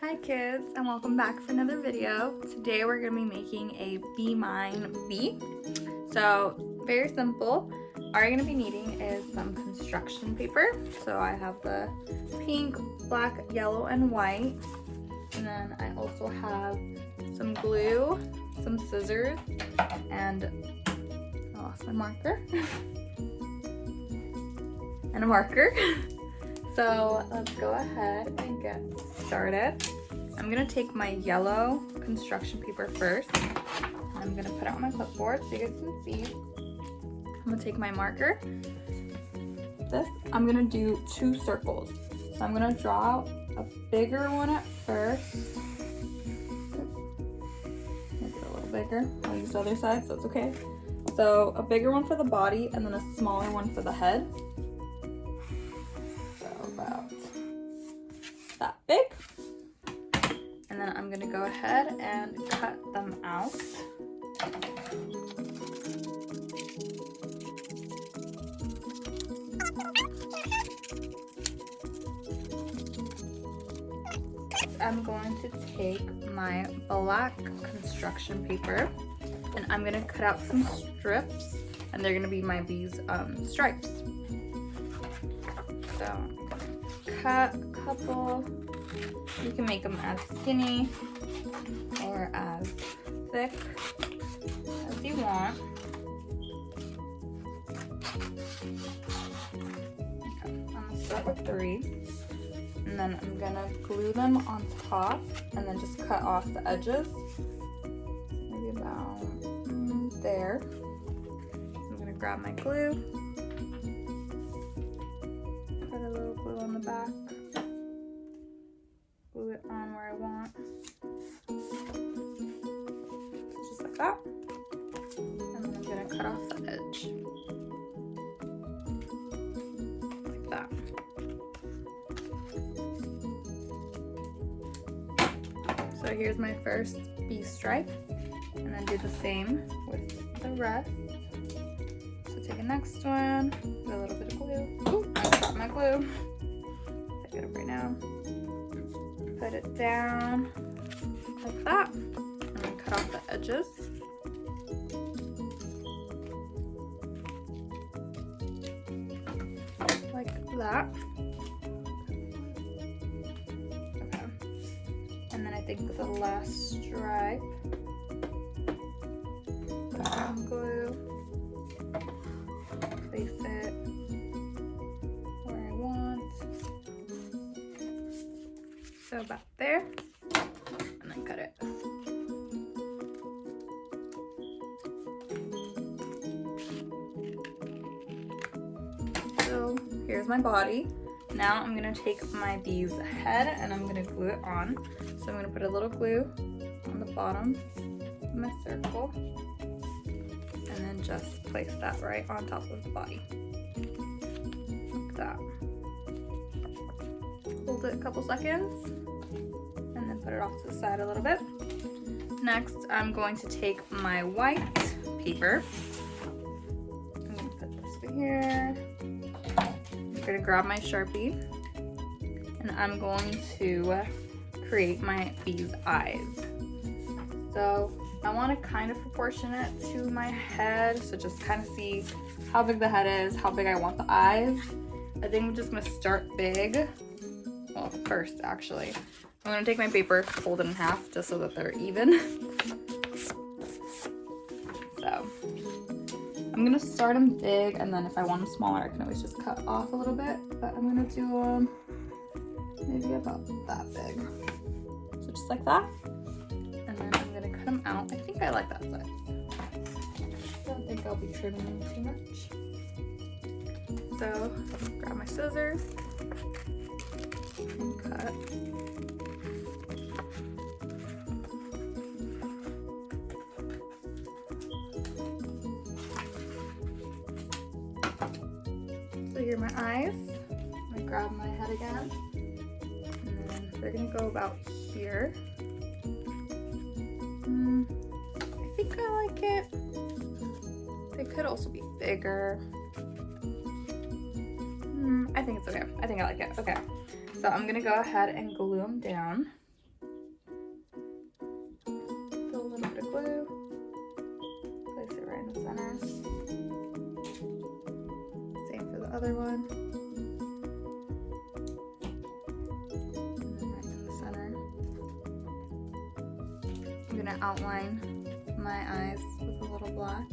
Hi kids, and welcome back for another video. Today we're going to be making a Be Mine bee. So very simple. All you're going to be needing is some construction paper. So I have the pink, black, yellow, and white. And then I also have some glue, some scissors, and I lost my marker. And a marker. So let's go ahead and get started. I'm gonna take my yellow construction paper first. I'm gonna put it on my clipboard so you guys can see. I'm gonna take my marker. I'm gonna do 2 circles. So I'm gonna draw out a bigger one at first. Make it a little bigger. I'll use the other side so it's okay. So a bigger one for the body and then a smaller one for the head. About that big. And then I'm gonna go ahead and cut them out. I'm going to take my black construction paper and I'm gonna cut out some strips, and they're gonna be my bee's stripes. So cut a couple. You can make them as skinny or as thick as you want. Okay, I'm gonna start with 3, and then I'm gonna glue them on top and then just cut off the edges. Maybe about there. I'm gonna grab my glue. Put a little glue on the back. Glue it on where I want. Just like that. And then I'm gonna cut off the edge. Like that. So here's my first bee stripe. And then do the same with the rest. So take the next one, put a little bit of glue. Ooh, I dropped my glue. Pick it up right now. Put it down like that, and then cut off the edges. Like that. Okay. And then I think the last stripe, put some glue, place it where I want. So about there, and then cut it. So here's my body. Now I'm gonna take my bee's head and I'm gonna glue it on. So I'm gonna put a little glue on the bottom of my circle and then just place that right on top of the body. Like that. Hold it a couple seconds and then put it off to the side a little bit. Next, I'm going to take my white paper. I'm going to put this right here. I'm going to grab my Sharpie and I'm going to create my bee's eyes. So I want to kind of proportion it to my head, so just kind of see how big the head is, how big I want the eyes. I think I'm just going to start big. Well, first, actually, I'm gonna take my paper, fold it in half just so that they're even. So, I'm gonna start them big, and then if I want them smaller, I can always just cut off a little bit. But I'm gonna do them maybe about that big. So just like that. And then I'm gonna cut them out. I think I like that size. I don't think I'll be trimming them too much. So, grab my scissors. And cut. So here are my eyes. I'm gonna grab my head again. And then they're gonna go about here. I think I like it. They could also be bigger. I think it's okay. I think I like it. Okay. So I'm gonna go ahead and glue them down. other one. And then right in the center. I'm gonna outline my eyes with a little black.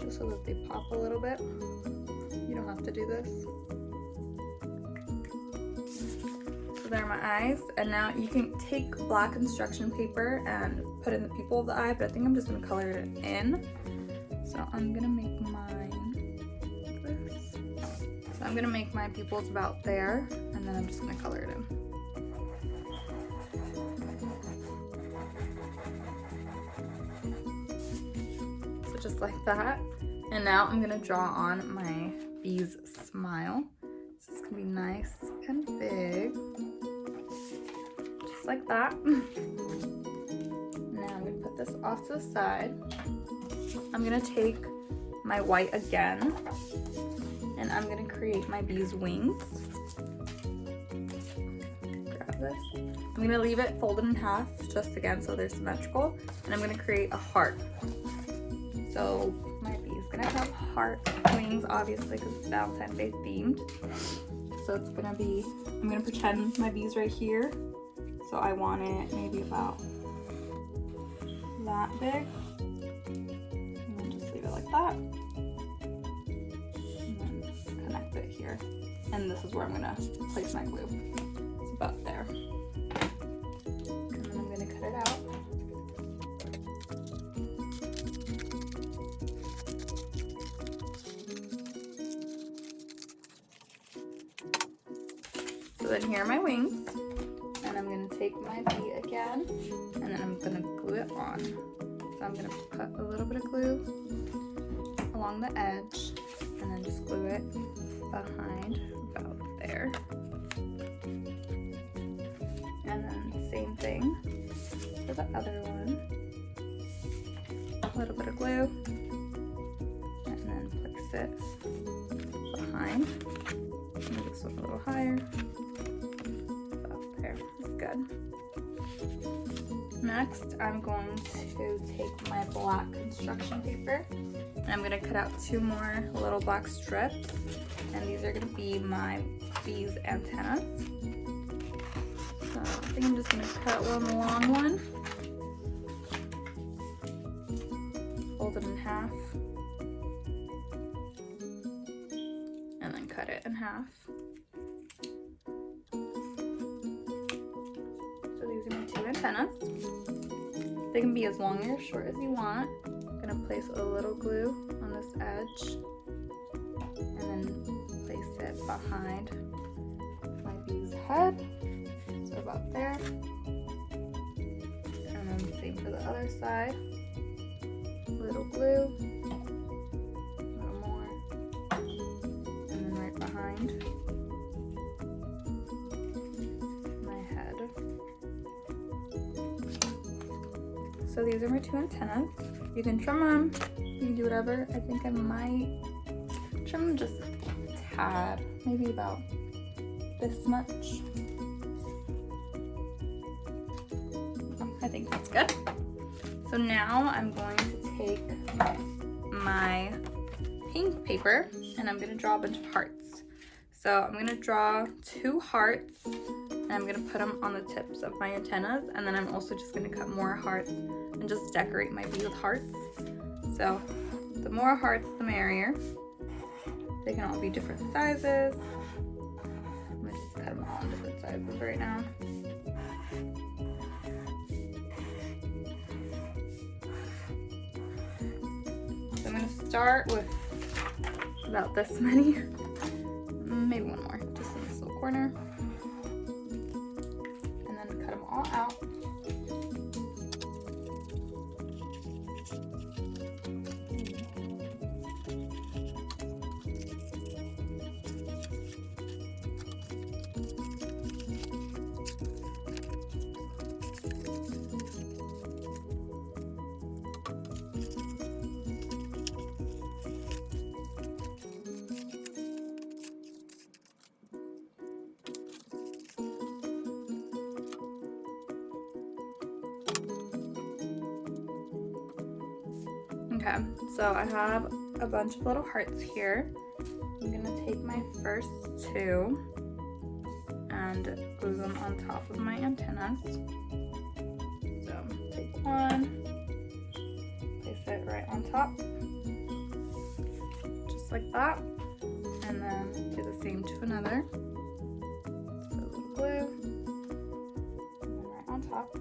Just so that they pop a little bit. You don't have to do this. So there are my eyes, and now you can take black construction paper and put in the pupil of the eye, but I think I'm just gonna color it in. So I'm gonna make mine like this. So I'm gonna make my pupils about there, and then I'm just gonna color it in. So just like that. And now I'm gonna draw on my bee's smile. So it's gonna be nice and big. Just like that. Now I'm gonna put this off to the side. I'm gonna take my white again, and I'm gonna create my bee's wings. Grab this. I'm gonna leave it folded in half, just again so they're symmetrical, and I'm gonna create a heart. So my bee is gonna have heart wings, obviously, because it's Valentine's Day themed. So it's gonna be, I'm gonna pretend my bee's right here. So I want it maybe about that big. And then just leave it like that. And then connect it here. And this is where I'm gonna place my glue. It's about there. And then I'm gonna cut it out. So then here are my wings, and I'm gonna take my bee again, and then I'm gonna glue it on. So I'm gonna put a little bit of glue along the edge, and then just glue it behind about there. And then same thing for the other one. A little bit of glue, and then place it behind. Move this one a little higher. There, that's good. Next, I'm going to take my black construction paper, and I'm gonna cut out 2 more little black strips, and these are gonna be my bee's antennas. So I think I'm just gonna cut one long one, fold it in half, and then cut it in half. Antennas. They can be as long or as short as you want. I'm gonna place a little glue on this edge, and then place it behind my bee's head, so about there. And then same for the other side. Little glue, a little more, and then right behind my head. So these are my 2 antennas. You can trim them, you can do whatever. I think I might trim them just a tad, maybe about this much. I think that's good. So now I'm going to take my pink paper, and I'm gonna draw a bunch of hearts. So I'm gonna draw 2 hearts, and I'm gonna put them on the tips of my antennas, and then I'm also just gonna cut more hearts and just decorate my bee with hearts. So the more hearts, the merrier. They can all be different sizes. I'm gonna just cut them all in different sizes right now. So I'm gonna start with about this many, maybe one more, just in this little corner. And then cut them all out. Okay, so I have a bunch of little hearts here. I'm gonna take my first two and glue them on top of my antennas. So take one, place it right on top, just like that, and then do the same to another. So a little glue, and then right on top,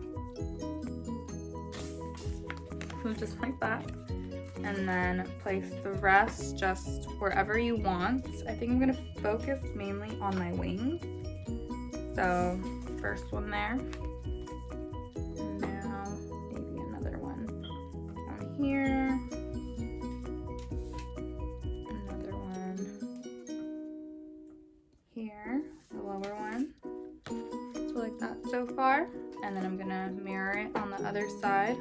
glue just like that. And then place the rest just wherever you want. I think I'm gonna focus mainly on my wings. So first one there. And now maybe another one down here. Another one here, the lower one. So like that so far. And then I'm gonna mirror it on the other side.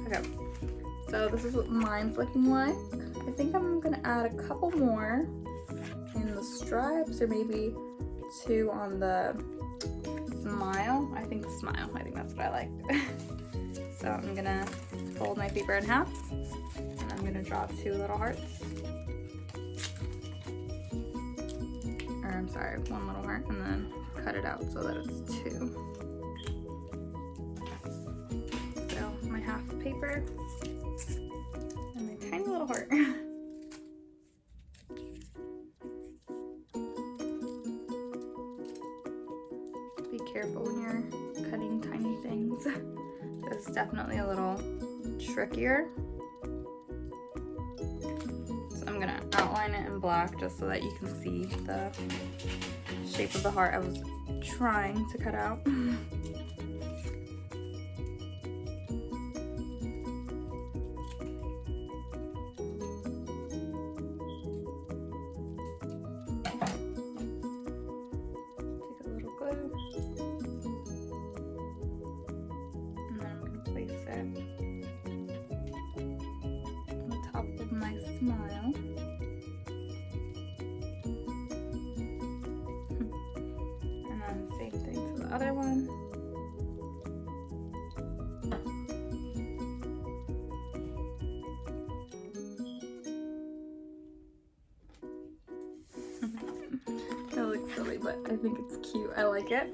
Okay, so this is what mine's looking like. I think I'm gonna add a couple more in the stripes, or maybe two on the smile. I think that's what I like. So I'm gonna fold my paper in half, and I'm gonna draw two little hearts. Or I'm sorry, one little heart, and then cut it out so that it's two. Half paper and my tiny little heart. Be careful when you're cutting tiny things. This is definitely a little trickier. So I'm gonna outline it in black just so that you can see the shape of the heart I was trying to cut out. And then I'm going to place it on the top of my smile. And then same thing to the other one. That looks silly, but I think it's cute. I like it.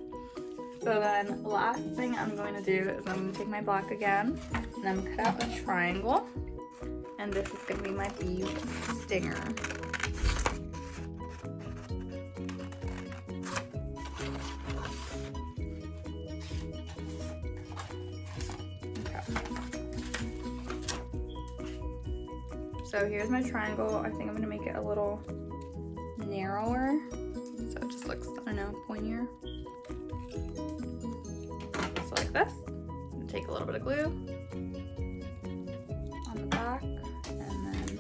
So then last thing I'm going to do is I'm going to take my block again, and I'm going to cut out a triangle, and this is going to be my bee's stinger. Okay. So here's my triangle. I think I'm going to make it a little narrower, so it just looks, I don't know, pointier. So like this. I'm gonna take a little bit of glue on the back and then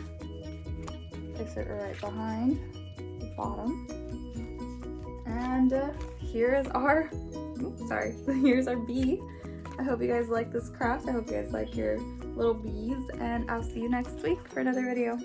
place it right behind the bottom. And here's our, here's our bee. I hope you guys like this craft. I hope you guys like your little bees, and I'll see you next week for another video.